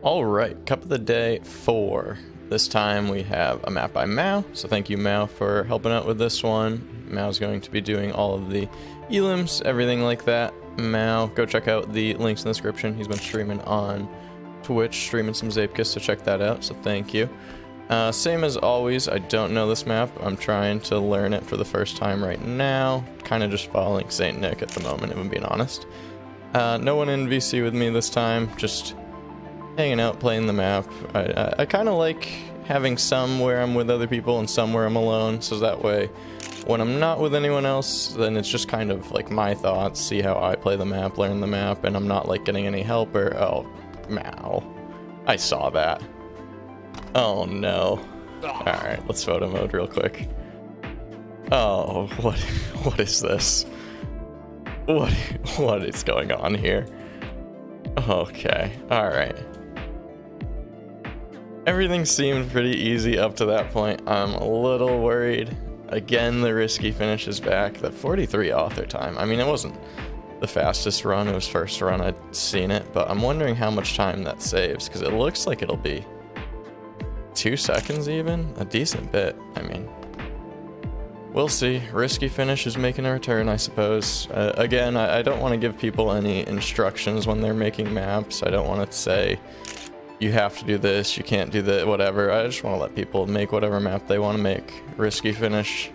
Alright, cup of the day 4. This time we have a map by Maou, so thank you Maou for helping out with this one. Maou's going to be doing all of the elims, everything like that. Maou, go check out the links in the description. He's been streaming on Twitch, streaming some Zeepkist, so check that out, so thank you. Same as always, I don't know this map. I'm trying to learn it for the first time right now. Kind of just following St. Nick at the moment, if I'm being honest. No one in VC with me this time, just hanging out, playing the map. I kind of like having some where I'm with other people and some where I'm alone, so that way when I'm not with anyone else, then it's just kind of like my thoughts, see how I play the map, learn the map, and I'm not like getting any help or, oh, Maou. I saw that. Oh no. Alright, let's photo mode real quick. Oh, what is this? What is going on here? Okay, alright. Everything seemed pretty easy up to that point. I'm a little worried. Again, the risky finish is back. That 43 author time. I mean, it wasn't the fastest run. It was first run I'd seen it, but I'm wondering how much time that saves, because it looks like it'll be 2 seconds even? A decent bit, I mean. We'll see. Risky finish is making a return, I suppose. Again, I don't want to give people any instructions when they're making maps. I don't want to say, you have to do this, you can't do that, whatever. I just want to let people make whatever map they want to make. Risky finish.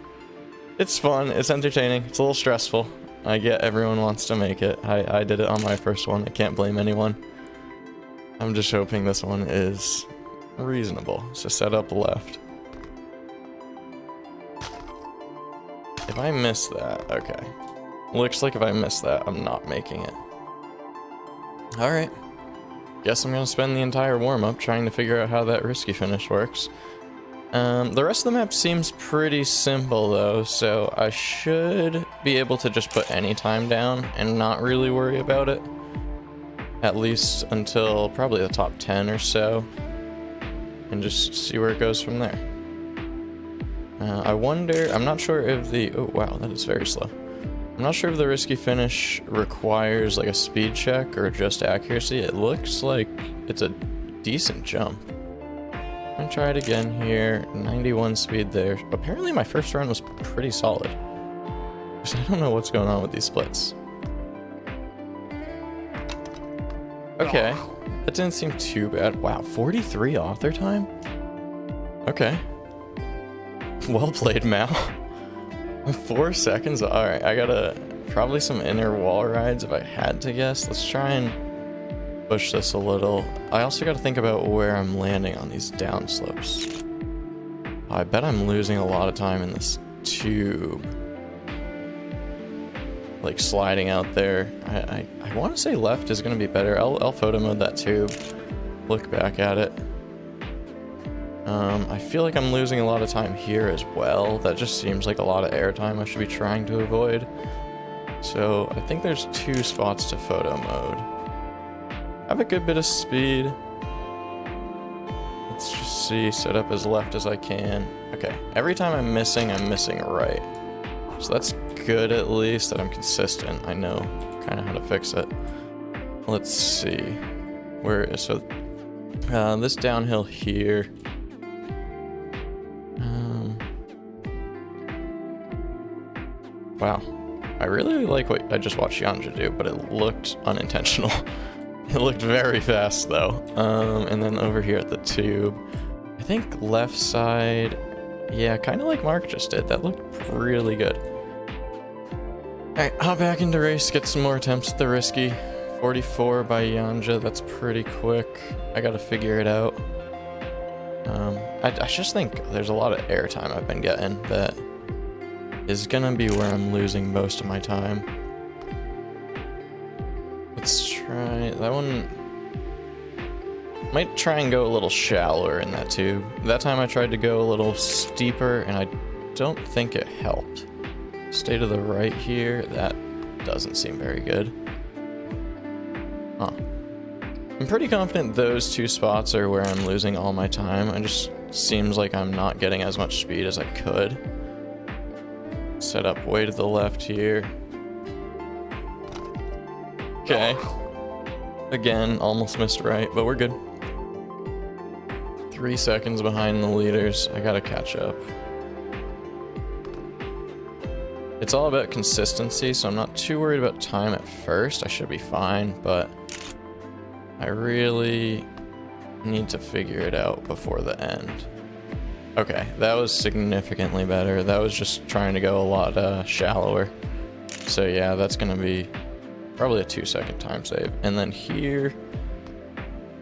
It's fun, it's entertaining, it's a little stressful. I get everyone wants to make it. I did it on my first one, I can't blame anyone. I'm just hoping this one is reasonable. So set up left. If I miss that, okay. Looks like if I miss that, I'm not making it. Alright. Guess I'm gonna spend the entire warm-up trying to figure out how that risky finish works. The rest of the map seems pretty simple though, so I should be able to just put any time down and not really worry about it. At least until probably the top 10 or so. And just see where it goes from there. I wonder, I'm not sure if the, oh wow, that is very slow. I'm not sure if the risky finish requires like a speed check or just accuracy. It looks like it's a decent jump. I'm gonna try it again here. 91 speed there. Apparently my first run was pretty solid. So I don't know what's going on with these splits. Okay, that didn't seem too bad. Wow, 43 author time? Okay. Well played, Maou. 4 seconds? Alright, I gotta... probably some inner wall rides if I had to guess. Let's try and push this a little. I also gotta think about where I'm landing on these downslopes. I bet I'm losing a lot of time in this tube. Like sliding out there. I want to say left is gonna be better. I'll photo mode that tube. Look back at it. I feel like I'm losing a lot of time here as well. That just seems like a lot of airtime I should be trying to avoid. So I think there's 2 spots to photo mode. I have a good bit of speed. Let's just see, set up as left as I can. Okay, every time I'm missing right. So that's good at least that I'm consistent. I know kind of how to fix it. Let's see. Where is, so this downhill here. Wow, I really like what I just watched Yanja do, but it looked unintentional. It looked very fast though. And then over here at the tube, I think left side, yeah, kind of like Mark just did. That looked really good. Alright, hop back into race, get some more attempts at the risky. 44 by Yanja, that's pretty quick. I gotta figure it out. I just think there's a lot of airtime I've been getting that is gonna be where I'm losing most of my time. Let's try that one. Might try and go a little shallower in that tube. That time I tried to go a little steeper and I don't think it helped. Stay to the right here, that doesn't seem very good. Huh. I'm pretty confident those 2 spots are where I'm losing all my time. It just seems like I'm not getting as much speed as I could. Set up way to the left here. Okay. Again, almost missed right, but we're good. 3 seconds behind the leaders. I gotta catch up. It's all about consistency, so I'm not too worried about time at first. I should be fine, but I really need to figure it out before the end. Okay, that was significantly better. That was just trying to go a lot shallower. So yeah, that's gonna be probably a 2-second time save. And then here,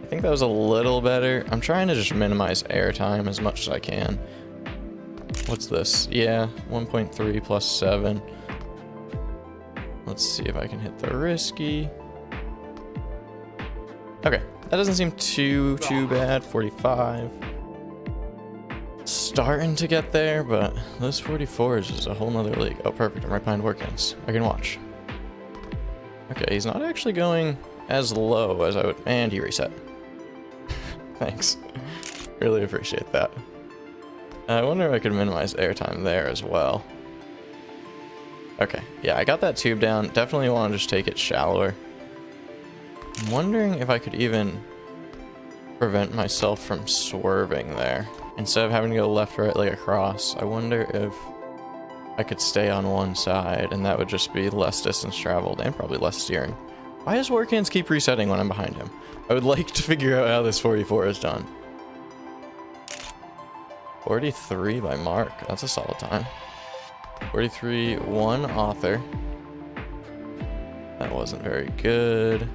I think that was a little better. I'm trying to just minimize airtime as much as I can. What's this? Yeah, 1.3 plus 7. Let's see if I can hit the risky. Okay, that doesn't seem too bad. 45. Starting to get there, but those 44s is a whole nother league. Oh, perfect. I'm right behind Workins. I can watch. Okay, he's not actually going as low as I would. And he reset. Thanks. Really appreciate that. I wonder if I could minimize airtime there as well. Okay, yeah, I got that tube down. Definitely want to just take it shallower. I'm wondering if I could even prevent myself from swerving there. Instead of having to go left, right, like across, I wonder if I could stay on one side, and that would just be less distance traveled and probably less steering. Why does Workins keep resetting when I'm behind him? I would like to figure out how this 44 is done. 43 by Mark. That's a solid time. 43, 1 author. That wasn't very good.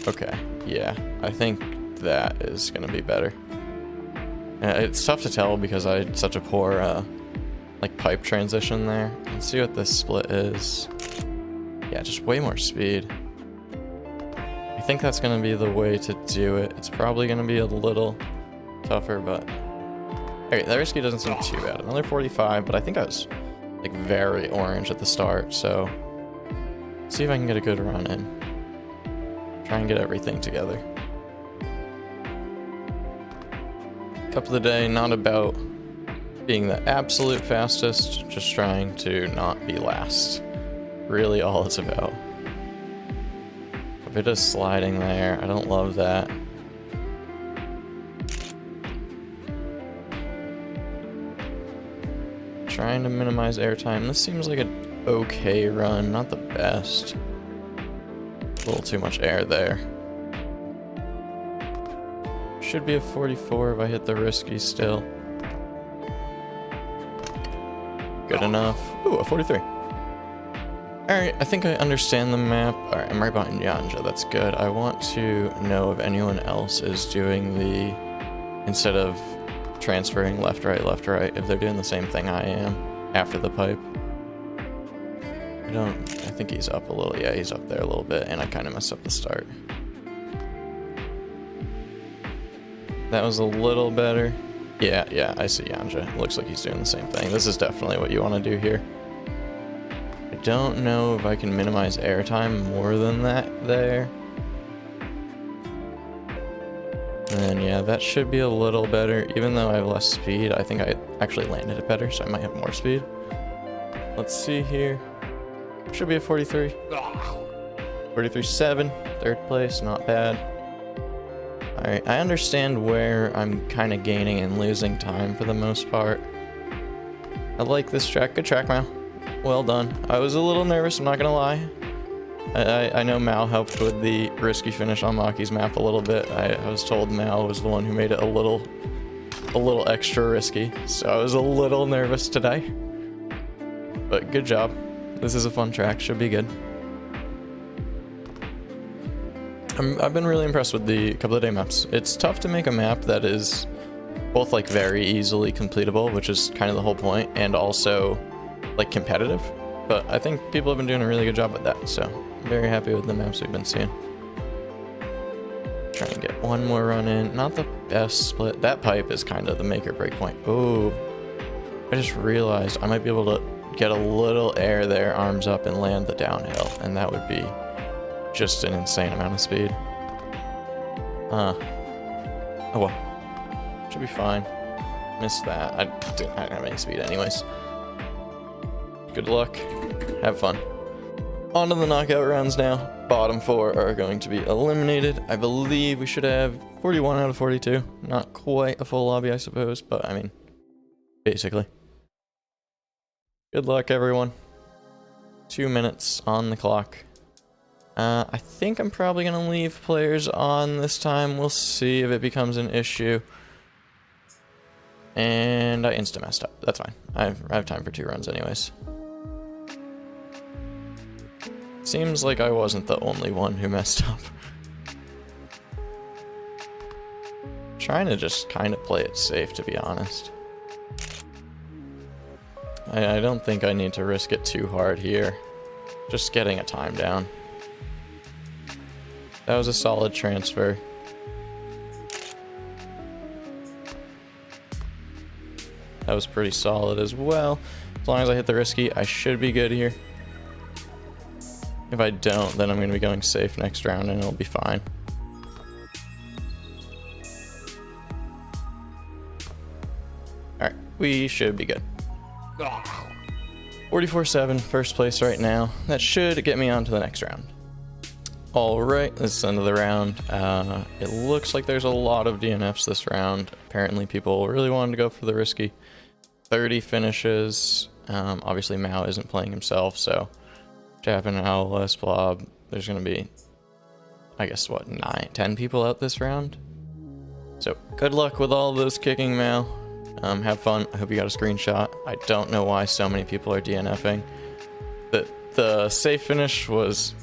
Okay, yeah, I think that is gonna be better. It's tough to tell because I had such a poor like pipe transition there. Let's see what this split is. Yeah, just way more speed. I think that's gonna be the way to do it. It's probably gonna be a little tougher, but okay, that risky doesn't seem too bad. Another 45, but I think I was like very orange at the start, so let's see if I can get a good run in. Try and get everything together. Cup of the day, not about being the absolute fastest, just trying to not be last. Really all it's about. A bit of sliding there, I don't love that. Trying to minimize airtime. This seems like an okay run, not the best. A little too much air there. Should be a 44 if I hit the risky still. Good enough. Ooh, a 43. Alright, I think I understand the map. Alright, I'm right behind Yanja, that's good. I want to know if anyone else is doing the, instead of transferring left, right, if they're doing the same thing I am after the pipe. I think he's up a little. Yeah, he's up there a little bit, and I kind of messed up the start. That was a little better. Yeah, I see Yanja. Looks like he's doing the same thing. This is definitely what you want to do here. I don't know if I can minimize airtime more than that there. And then, yeah, that should be a little better. Even though I have less speed, I think I actually landed it better, so I might have more speed. Let's see here. Should be a 43. 43.7, third place, not bad. Alright, I understand where I'm kind of gaining and losing time for the most part. I like this track. Good track, Maou. Well done. I was a little nervous, I'm not gonna lie. I know Maou helped with the risky finish on Maki's map a little bit. I was told Maou was the one who made it a little extra risky, so I was a little nervous today. But good job. This is a fun track, should be good. I've been really impressed with the couple of day maps. It's tough to make a map that is both like very easily completable, which is kind of the whole point, and also like competitive. But I think people have been doing a really good job with that, so I'm very happy with the maps we've been seeing. Trying to get one more run in. Not the best split. That pipe is kind of the make or break point. Oh, I just realized I might be able to get a little air there, arms up, and land the downhill, and that would be just an insane amount of speed. Oh well. Should be fine. Missed that. I didn't have any speed anyways. Good luck. Have fun. On to the knockout rounds now. Bottom 4 are going to be eliminated. I believe we should have 41 out of 42. Not quite a full lobby, I suppose, but I mean, basically. Good luck, everyone. 2 minutes on the clock. I think I'm probably going to leave players on this time. We'll see if it becomes an issue. And I insta-messed up. That's fine. I have time for 2 runs anyways. Seems like I wasn't the only one who messed up. Trying to just kind of play it safe, to be honest. I don't think I need to risk it too hard here. Just getting a time down. That was a solid transfer. That was pretty solid as well. As long as I hit the risky, I should be good here. If I don't, then I'm going to be going safe next round and it'll be fine. Alright, we should be good. 44-7, first place right now. That should get me on to the next round. Alright, this is the end of the round. It looks like there's a lot of DNFs this round. Apparently people really wanted to go for the risky. 30 finishes. Obviously Maou isn't playing himself, so Japan, Owless, Blob. There's going to be, I guess, what, 10 people out this round? So good luck with all those kicking, Maou. Have fun. I hope you got a screenshot. I don't know why so many people are DNFing. The safe finish was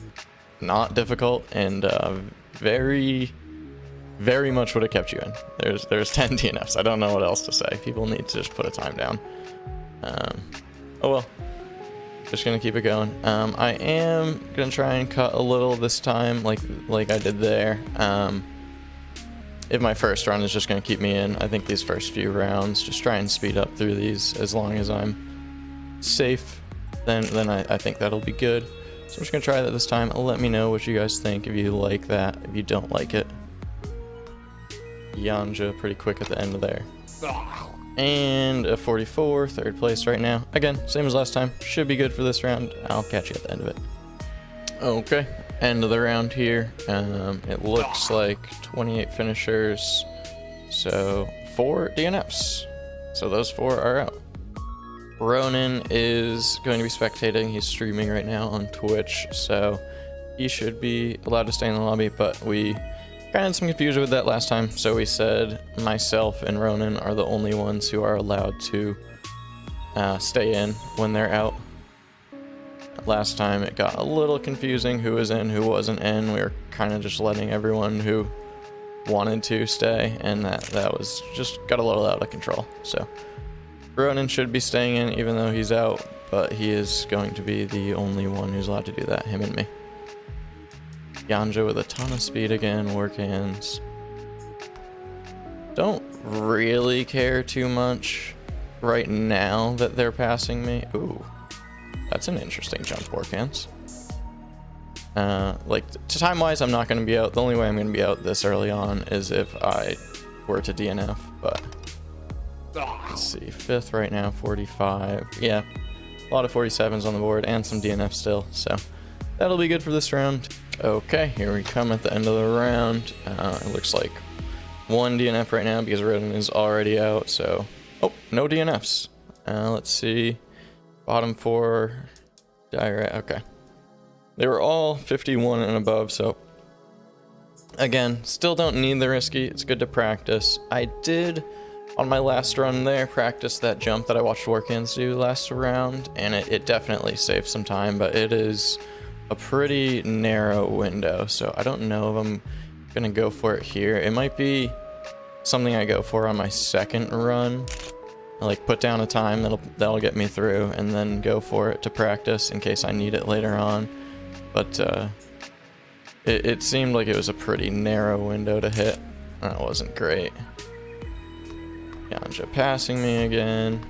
not difficult and very much would have kept you in. There's 10 DNFs. I don't know what else to say. People need to just put a time down. Oh well. Just gonna keep it going. I am gonna try and cut a little this time, like I did there. If my first run is just gonna keep me in, I think these first few rounds, just try and speed up through these as long as I'm safe. Then I think that'll be good. So I'm just gonna try that this time. Let me know what you guys think, if you like that, if you don't like it. Yanja pretty quick at the end of there. And a 44, third place right now. Again, same as last time. Should be good for this round. I'll catch you at the end of it. Okay, end of the round here. It looks like 28 finishers. So 4 DNFs. So those 4 are out. Ronan is going to be spectating. He's streaming right now on Twitch, so he should be allowed to stay in the lobby, but we got in some confusion with that last time, so we said myself and Ronan are the only ones who are allowed to stay in when they're out. Last time it got a little confusing who was in, who wasn't in. We were kind of just letting everyone who wanted to stay, and that was just got a little out of control. So Ronan should be staying in even though he's out, but he is going to be the only one who's allowed to do that, him and me. Yanja with a ton of speed again, work hands. Don't really care too much right now that they're passing me. Ooh, that's an interesting jump, work hands. Like, time-wise, I'm not going to be out. The only way I'm going to be out this early on is if I were to DNF, but let's see, 5th right now, 45. Yeah, a lot of 47s on the board and some DNF still, so that'll be good for this round. Okay, here we come at the end of the round. It looks like 1 DNF right now because Ronan is already out, so... Oh, no DNFs. Let's see. Bottom 4. Direct. Okay. They were all 51 and above, so... Again, still don't need the risky. It's good to practice. I did, on my last run there, practice that jump that I watched Workhands do last round, and it definitely saved some time, but it is a pretty narrow window, so I don't know if I'm gonna go for it here. It might be something I go for on my second run. I like put down a time that'll get me through, and then go for it to practice in case I need it later on. But it seemed like it was a pretty narrow window to hit. That wasn't great. Yanja passing me again.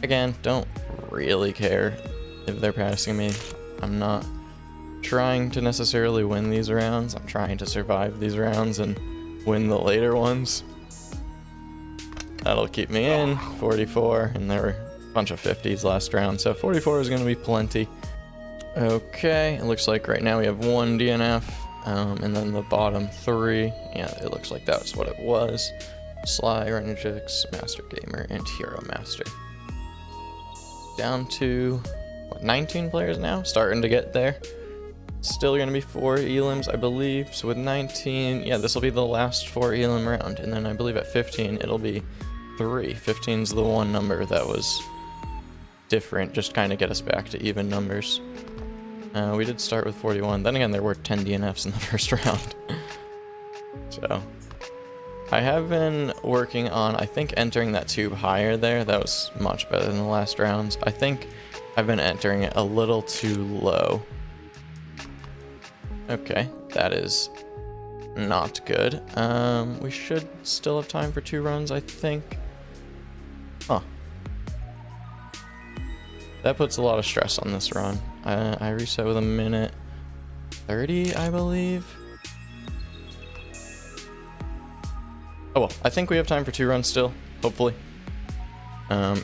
Again, don't really care if they're passing me. I'm not trying to necessarily win these rounds. I'm trying to survive these rounds and win the later ones. That'll keep me in. 44, and there were a bunch of 50s last round, so 44 is going to be plenty. Okay, it looks like right now we have 1 DNF, and then the bottom 3, yeah, it looks like that's what it was. Sly, Renegix, Master Gamer, and Hero Master. Down to, what, 19 players now? Starting to get there. Still gonna be 4 elims, I believe, so with 19, yeah, this will be the last 4 elim round, and then I believe at 15 it'll be 3. 15's the one number that was different, just kind of get us back to even numbers. We did start with 41. Then again, there were 10 DNFs in the first round. So, I have been working on, I think, entering that tube higher there. That was much better than the last rounds. I think I've been entering it a little too low. Okay, that is not good. We should still have time for 2 runs, I think. Huh. That puts a lot of stress on this run. I reset with 1:30, I believe. Oh well, I think we have time for 2 runs still, hopefully.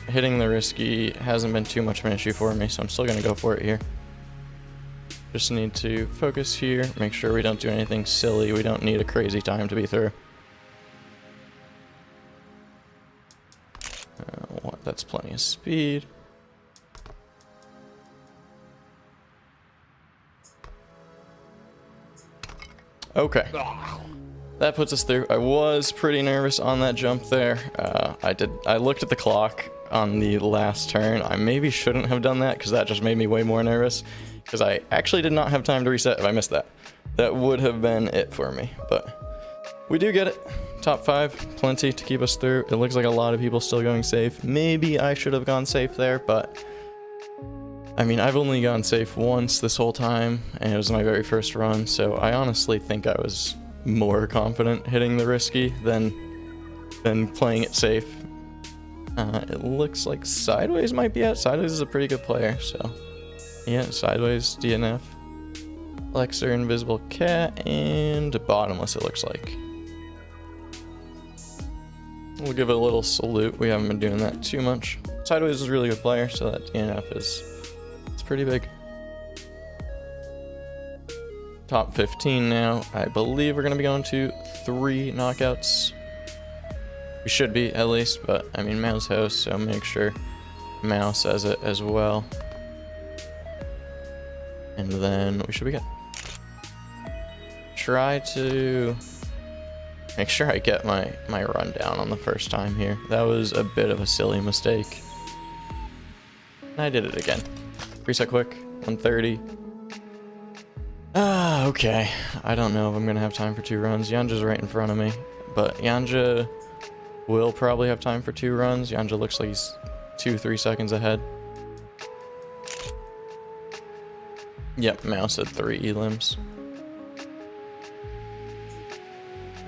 Hitting the risky hasn't been too much of an issue for me, so I'm still gonna go for it here. Just need to focus here, make sure we don't do anything silly. We don't need a crazy time to be through. That's plenty of speed. Okay, that puts us through. I was pretty nervous on that jump there. I looked at the clock on the last turn. I maybe shouldn't have done that because that just made me way more nervous, because I actually did not have time to reset if I missed that. That would have been it for me, but we do get it. Top 5, plenty to keep us through. It looks like a lot of people still going safe. Maybe I should have gone safe there, but I mean, I've only gone safe once this whole time, and it was my very first run, so I honestly think I was more confident hitting the risky than playing it safe. It looks like Sideways might be out. Sideways is a pretty good player, so yeah, Sideways, DNF, Lexer, Invisible Cat, and Bottomless it looks like. We'll give it a little salute. We haven't been doing that too much. Sideways is a really good player, so that DNF is pretty big. Top 15 now. I believe we're going to be going to 3 knockouts. We should be, at least, but I mean, Mao's host, so make sure Mao says it as well. And then we should be good. Try to make sure I get my rundown on the first time here. That was a bit of a silly mistake. And I did it again. Reset quick, 1:30. Okay. I don't know if I'm gonna have time for 2 runs. Yanja's right in front of me, but Yanja will probably have time for 2 runs. Yanja looks like he's 2-3 seconds ahead. Yep, Mao said 3 elims.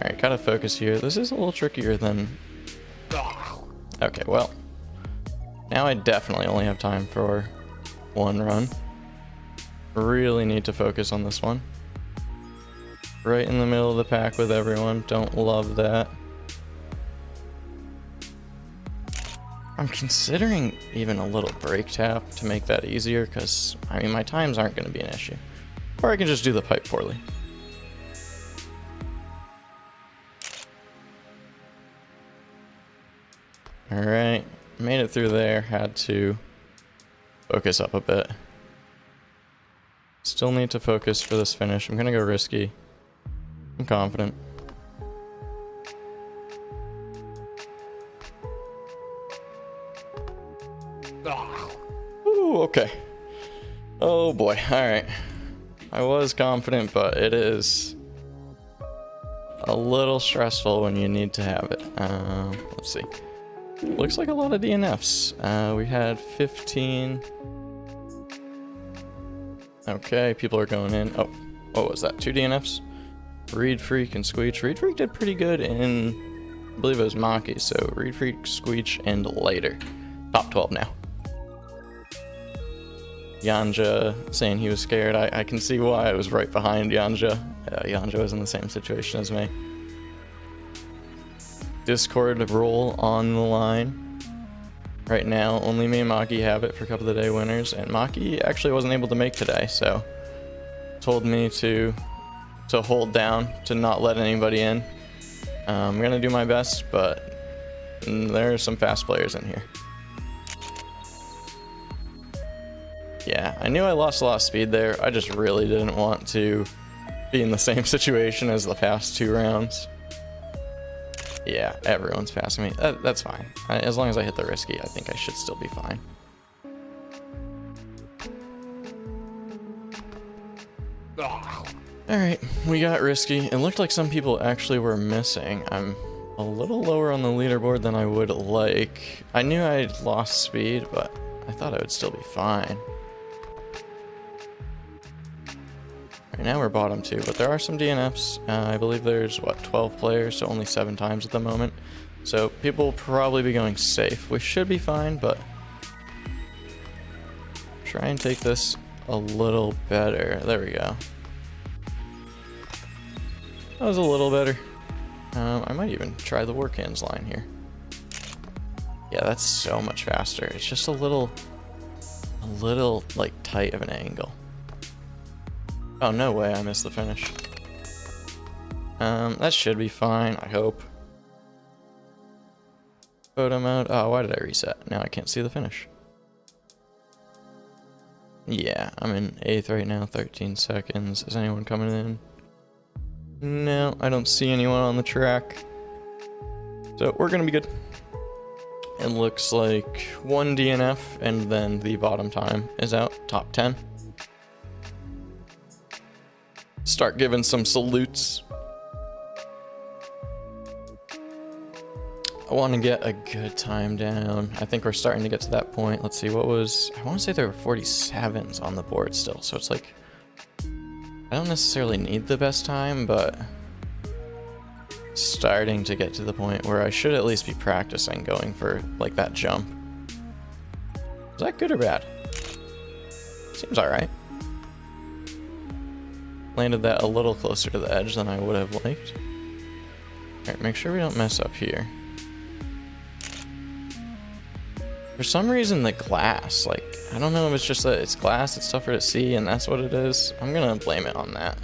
Alright, gotta focus here. This is a little trickier than... Okay, well. Now I definitely only have time for 1 run. Really need to focus on this one. Right in the middle of the pack with everyone. Don't love that. I'm considering even a little brake tap to make that easier, because, I mean, my times aren't going to be an issue. Or I can just do the pipe poorly. Alright, made it through there. Had to focus up a bit. Still need to focus for this finish. I'm going to go risky. I'm confident. Ooh, okay. Oh boy, alright. I was confident, but it is a little stressful when you need to have it. Let's see. Looks like a lot of DNFs. We had 15. Okay, people are going in. Oh, what was that? 2 DNFs? Reed Freak and Squeech. Reed Freak did pretty good in, I believe it was Maki, so Reed Freak, Squeech, and later. Top 12 now. Yanja saying he was scared. I can see why. I was right behind Yanja. Yanja was in the same situation as me. Discord role on the line. right now. Only me and Maki have it for Cup of the Day winners, and Maki actually wasn't able to make today, so told me to hold down, to not let anybody in. I'm gonna do my best, but there are some fast players in here. Yeah, I knew I lost a lot of speed there. I just really didn't want to be in the same situation as the past 2 rounds. Yeah, everyone's passing me. That's fine. As long as I hit the risky, I think I should still be fine. Alright, we got risky. It looked like some people actually were missing. I'm a little lower on the leaderboard than I would like. I knew I'd lost speed, but I thought I would still be fine. Right now we're bottom 2, but there are some DNFs. I believe there's, what, 12 players, so only 7 times at the moment. So people will probably be going safe. We should be fine, but try and take this a little better. There we go. That was a little better. I might even try the work hands line here. Yeah, that's so much faster. It's just a little like tight of an angle. Oh, no way, I missed the finish. That should be fine, I hope. Photo mode. Oh, why did I reset? Now I can't see the finish. Yeah, I'm in 8th right now, 13 seconds. Is anyone coming in? No, I don't see anyone on the track. So we're gonna be good. It looks like 1 DNF and then the bottom time is out, top 10. Start giving some salutes. I want to get a good time down. I think we're starting to get to that point. Let's see, what was... I want to say there were 47s on the board still, so it's like... I don't necessarily need the best time, but... starting to get to the point where I should at least be practicing going for, like, that jump. Is that good or bad? Seems alright. Landed that a little closer to the edge than I would have liked. Alright, make sure we don't mess up here. For some reason, the glass, like, I don't know if it's just that it's glass, it's tougher to see, and that's what it is. I'm gonna blame it on that.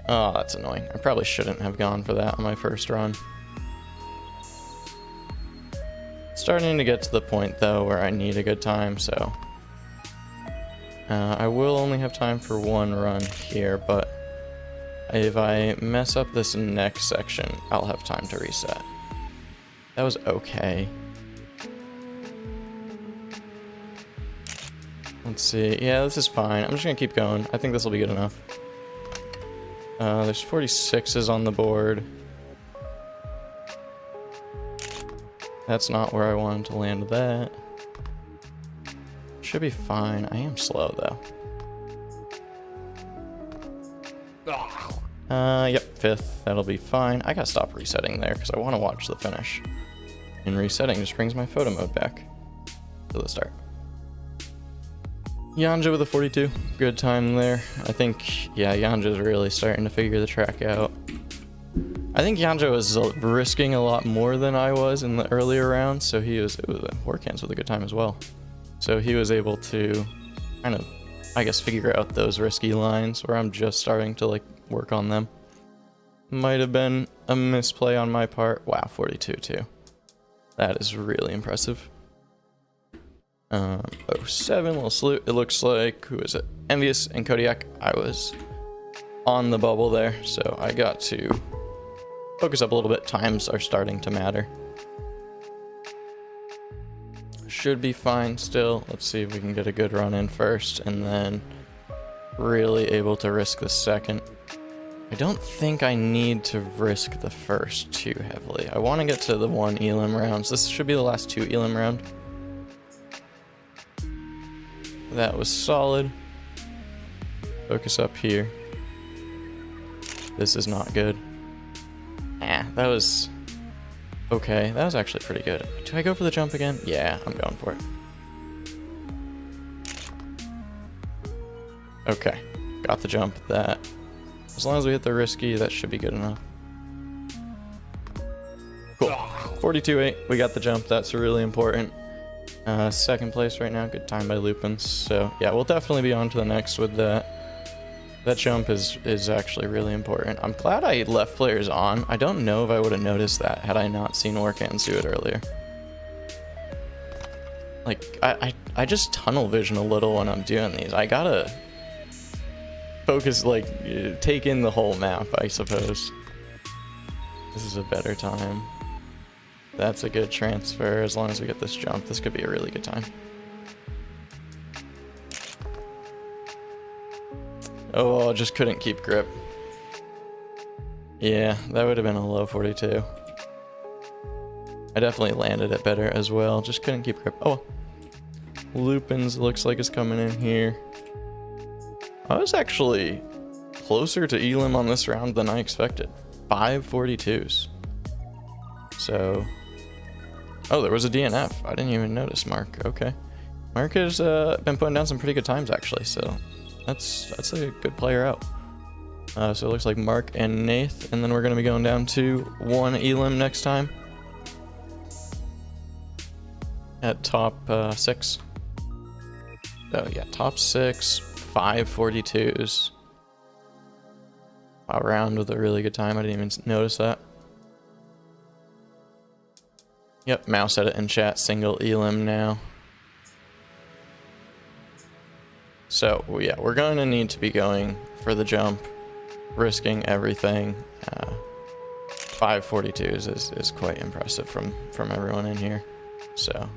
Oh, that's annoying. I probably shouldn't have gone for that on my first run. Starting to get to the point, though, where I need a good time, so... I will only have time for 1 run here, but if I mess up this next section, I'll have time to reset. That was okay. Let's see. Yeah, this is fine. I'm just gonna keep going. I think this will be good enough. There's 46s on the board. That's not where I wanted to land that. Should be fine. I am slow though. Yep, 5th. That'll be fine. I gotta stop resetting there because I want to watch the finish. And resetting just brings my photo mode back to the start. Yanja with a 42. Good time there. I think, yeah, Yanja's really starting to figure the track out. I think Yanja was risking a lot more than I was in the earlier rounds, so he was, it was work hands with a good time as well. So he was able to kind of, I guess, figure out those risky lines where I'm just starting to like work on them. Might have been a misplay on my part. Wow, 42 too. That is really impressive. 07, little salute. It looks like, who is it? Envious and Kodiak. I was on the bubble there, so I got to focus up a little bit. Times are starting to matter. Should be fine still. Let's see if we can get a good run in first and then really able to risk the second. I don't think I need to risk the first too heavily. I want to get to the 1 elim rounds. This should be the last 2 elim round. That was solid. Focus up here. This is not good. That was okay. That was actually pretty good. Do I go for the jump again? Yeah, I'm going for it. Okay, got the jump. That, as long as we hit the risky, that should be good enough. 42.8, we got the jump. That's really important. Second place right now, good time by Lupins. So yeah, we'll definitely be on to the next with that. That jump is actually really important. I'm glad I left players on. I don't know if I would have noticed that had I not seen Warcans do it earlier. Like, I just tunnel vision a little when I'm doing these. I gotta focus, like, take in the whole map, I suppose. This is a better time. That's a good transfer. As long as we get this jump, this could be a really good time. Oh, I just couldn't keep grip. Yeah, that would have been a low 42. I definitely landed it better as well. Just couldn't keep grip. Oh, Lupins looks like it's coming in here. I was actually closer to Elim on this round than I expected. 5 42s. So, oh, there was a DNF. I didn't even notice Mark. Okay, Mark has been putting down some pretty good times actually. So that's a good player out. So it looks like Mark and Nath, and then we're gonna be going down to 1 Elim next time. At top 6. Oh yeah, top 6, 5 42s. Wow, round with a really good time. I didn't even notice that. Yep, Maou said it in chat, single Elim now. So yeah, we're going to need to be going for the jump, risking everything. 5 42s is quite impressive from everyone in here. So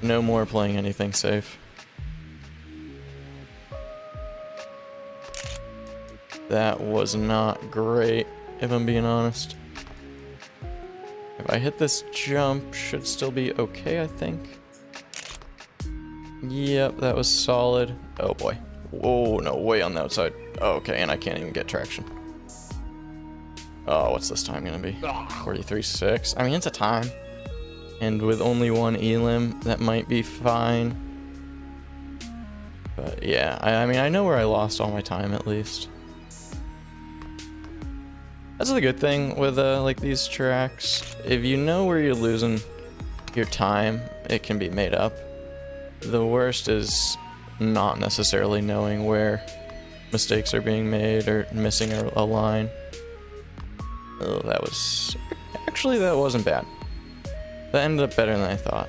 no more playing anything safe. That was not great, if I'm being honest. If I hit this jump, should still be okay, I think. Yep, that was solid. Oh boy. Whoa, no, way on the outside. Oh, okay, and I can't even get traction. Oh, what's this time gonna be? 43.6. I mean, it's a time. And with only 1 Elim, that might be fine. But yeah, I mean, I know where I lost all my time at least. That's the good thing with like these tracks. If you know where you're losing your time, it can be made up. The worst is not necessarily knowing where mistakes are being made or missing a line. Oh, that was... Actually, that wasn't bad. That ended up better than I thought.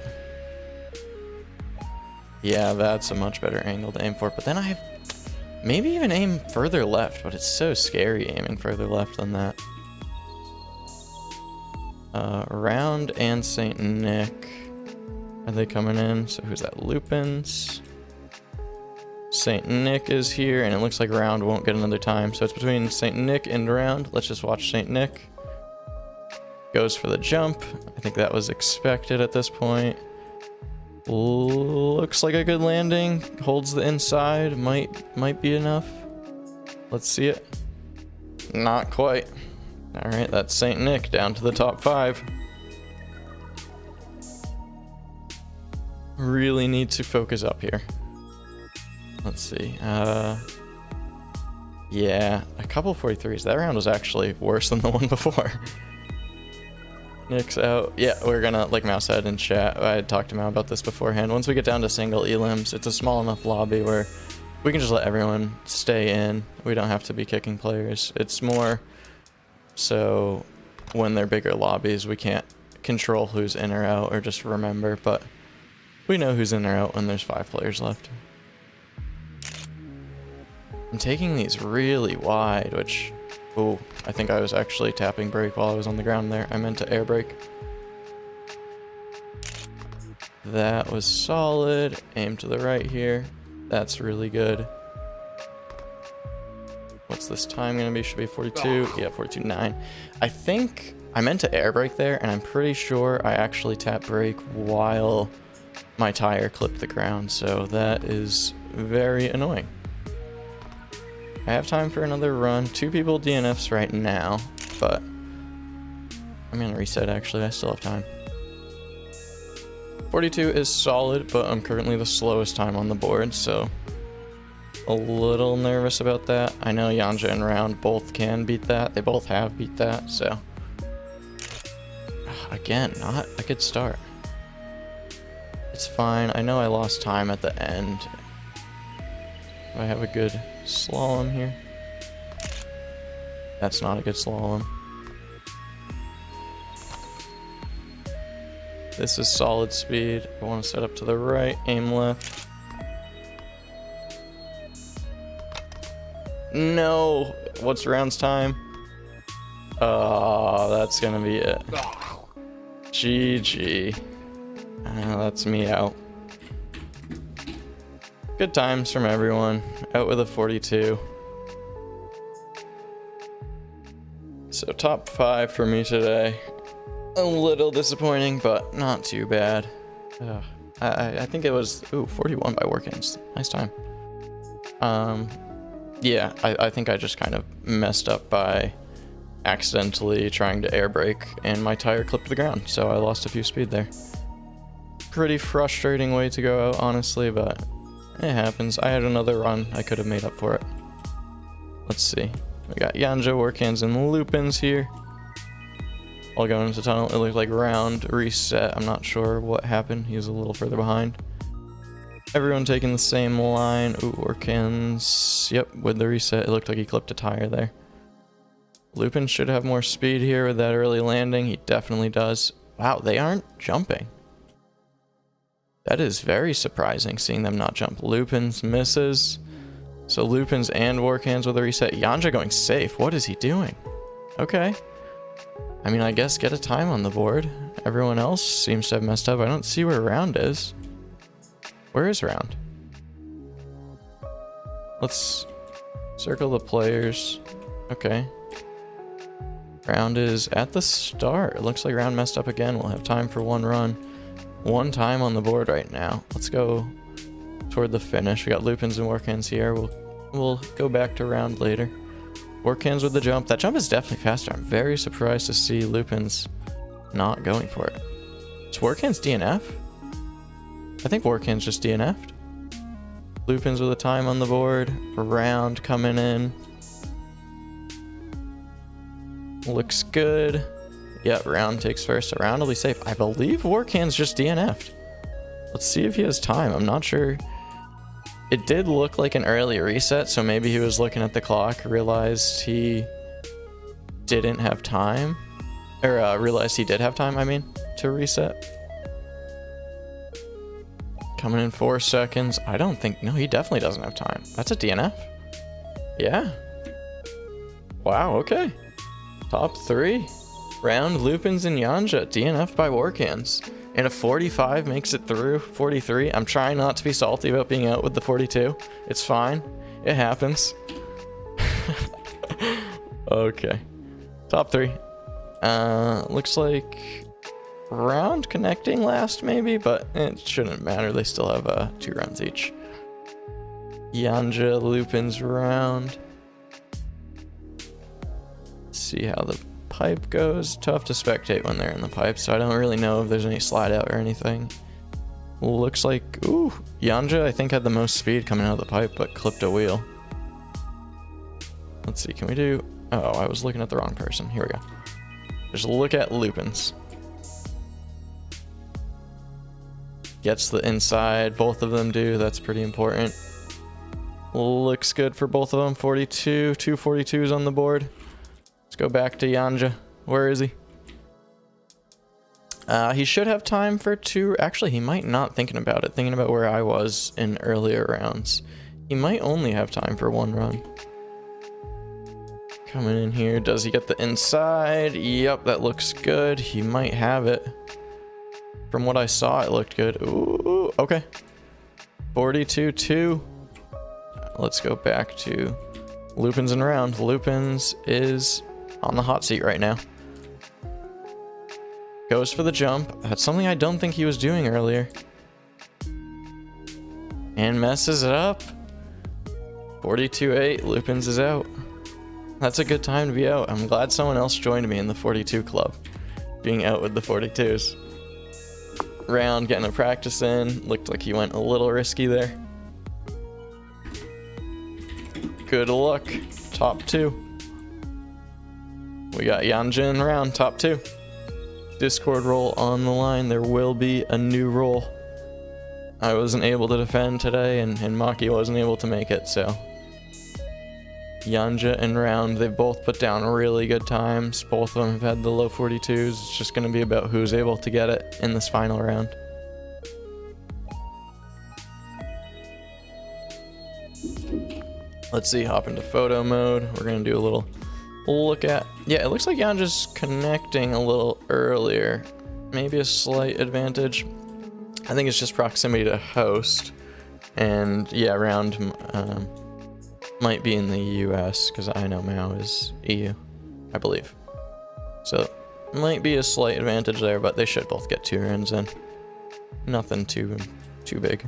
Yeah, that's a much better angle to aim for. But then I have... Maybe even aim further left, but it's so scary aiming further left than that. Round and St. Nick. Are they coming in? So who's that? Lupins. St. Nick is here, and it looks like Round won't get another time. So it's between St. Nick and Round. Let's just watch St. Nick. Goes for the jump. I think that was expected at this point. Looks like a good landing. Holds the inside. Might be enough. Let's see it. Not quite. All right, that's St. Nick down to the top 5. Really need to focus up here. Let's see. Yeah, a couple 43s. That round was actually worse than the one before. Nick's out. Yeah, we're gonna, like Maou said in chat, I had talked to Maou about this beforehand. Once we get down to single Elims, it's a small enough lobby where we can just let everyone stay in. We don't have to be kicking players. It's more so when they're bigger lobbies, we can't control who's in or out or just remember, but we know who's in or out when there's 5 players left. I'm taking these really wide, which... Oh, I think I was actually tapping brake while I was on the ground there. I meant to air brake. That was solid. Aim to the right here. That's really good. What's this time gonna be? Should be 42. Yeah, 42.9. I think I meant to air brake there, and I'm pretty sure I actually tapped brake while my tire clipped the ground, so that is very annoying. I have time for another run. 2 people DNFs right now, but I'm gonna reset actually. I still have time. 42 is solid, but I'm currently the slowest time on the board, so a little nervous about that. I know Yanja and Round both can beat that. They both have beat that, so again, not a good start. It's fine. I know I lost time at the end. Do I have a good slalom here? That's not a good slalom. This is solid speed. I want to set up to the right, aim left. No! What's round's time? Oh, that's gonna be it. GG. That's me out. Good times from everyone. Out with a 42. So top 5 for me today. A little disappointing, but not too bad. I think it was 41 by Warkins. Nice time. Yeah, I think I just kind of messed up by accidentally trying to air brake and my tire clipped the ground, so I lost a few speed there. Pretty frustrating way to go out, honestly, but it happens. I had another run. I could have made up for it. Let's see. We got Yanja, Warkins, and Lupins here. All going into tunnel. It looked like round reset. I'm not sure what happened. He was a little further behind. Everyone taking the same line. Ooh, Warkins. Yep, with the reset, it looked like he clipped a tire there. Lupin should have more speed here with that early landing. He definitely does. Wow, they aren't jumping. That is very surprising, seeing them not jump. Lupins misses. So Lupins and Warkins with a reset. Yanja going safe. What is he doing? Okay. I mean, I guess get a time on the board. Everyone else seems to have messed up. I don't see where round is. Where is round? Let's circle the players. Okay. Round is at the start. It looks like round messed up again. We'll have time for one run. One time on the board right now. Let's go toward the finish. We got Lupins and Warkins here. We'll go back to round later. Warkins with the jump. That jump is definitely faster. I'm very surprised to see Lupins not going for it. Is Warkins DNF? I think Warkins just DNF'd. Lupins with a time on the board. Round coming in. Looks good. Yep, round takes first. So round will be safe. I believe Warkins just DNF'd. Let's see if he has time. I'm not sure. It did look like an early reset, so maybe he was looking at the clock, realized he didn't have time. Or realized he did have time, I mean, to reset. Coming in 4 seconds. I don't think... No, he definitely doesn't have time. That's a DNF. Yeah. Wow, okay. Top 3. Round, Lupins, and Yanja. DNF by Warkins. And a 45 makes it through. 43. I'm trying not to be salty about being out with the 42. It's fine. It happens. Okay. Top 3. Looks like round connecting last maybe, but it shouldn't matter. They still have 2 runs each. Yanja, Lupins, round. Let's see how the pipe goes. Tough to spectate when they're in the pipe, so I don't really know if there's any slide out or anything. Looks like, ooh, Yanja I think had the most speed coming out of the pipe, but clipped a wheel. Let's see, can we do... Oh, I was looking at the wrong person. Here we go. Just look at Lupins. Gets the inside, both of them do, that's pretty important. Looks good for both of them. 42, 2 42s on the board. Let's go back to Yanja. Where is he? He should have time for 2. Actually, he might not, thinking about it. Thinking about where I was in earlier rounds. He might only have time for 1 run. Coming in here. Does he get the inside? Yep, that looks good. He might have it. From what I saw, it looked good. Ooh, okay. 42-2. Let's go back to Lupins and round. Lupins is on the hot seat right now. Goes for the jump. That's something I don't think he was doing earlier. And messes it up. 42-8. Lupins is out. That's a good time to be out. I'm glad someone else joined me in the 42 club. Being out with the 42s. Round, getting a practice in. Looked like he went a little risky there. Good luck. Top 2. We got Yanja in round, top 2. Discord role on the line. There will be a new role. I wasn't able to defend today, and Maki wasn't able to make it, so Yanja and Round, they've both put down really good times. Both of them have had the low 42s. It's just going to be about who's able to get it in this final round. Let's see, hop into photo mode. We're going to do a little look at... Yeah, it looks like Yanja's connecting a little earlier. Maybe a slight advantage. I think it's just proximity to host. And yeah, Round might be in the US, because I know Maou is EU, I believe. So, might be a slight advantage there, but they should both get 2 rounds in. Nothing too big.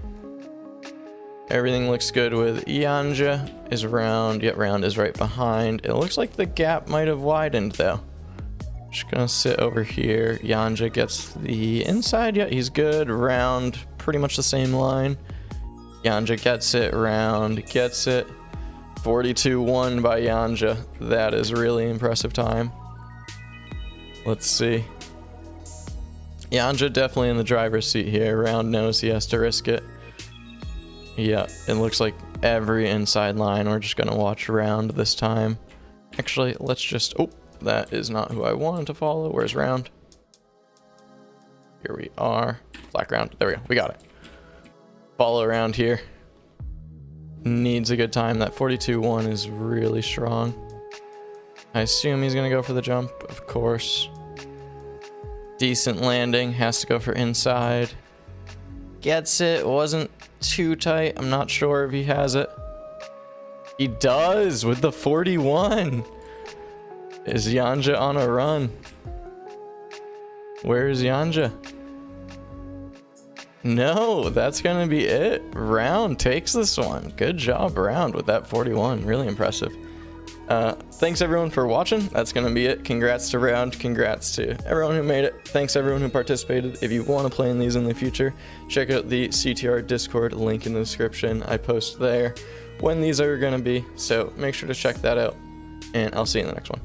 Everything looks good with Yanja. Is Round, yet Round is right behind. It looks like the gap might have widened though. Just gonna sit over here. Yanja gets the inside, yeah, he's good. Round, pretty much the same line. Yanja gets it, Round gets it. 42-1 by Yanja. That is really impressive time. Let's see. Yanja definitely in the driver's seat here. Round knows he has to risk it. Yeah, it looks like every inside line. We're just gonna watch Round this time. Actually, let's just... Oh, that is not who I wanted to follow. Where's Round? Here we are. Black Round. There we go. We got it. Follow around here. Needs a good time. That 42-1 is really strong. I assume he's gonna go for the jump, of course. Decent landing. Has to go for inside. Gets it. Wasn't too tight. I'm not sure if he has it. He does with the 41. Is Yanja on a run? Where is Yanja? No, that's gonna be it. Round takes this one. Good job, Round, with that 41. Really impressive. Thanks everyone for watching. That's gonna be it. Congrats to Round. Congrats to everyone who made it. Thanks everyone who participated. If you want to play in these in the future, check out the CTR Discord, link in the description. I post there when these are gonna be, so make sure to check that out, and I'll see you in the next one.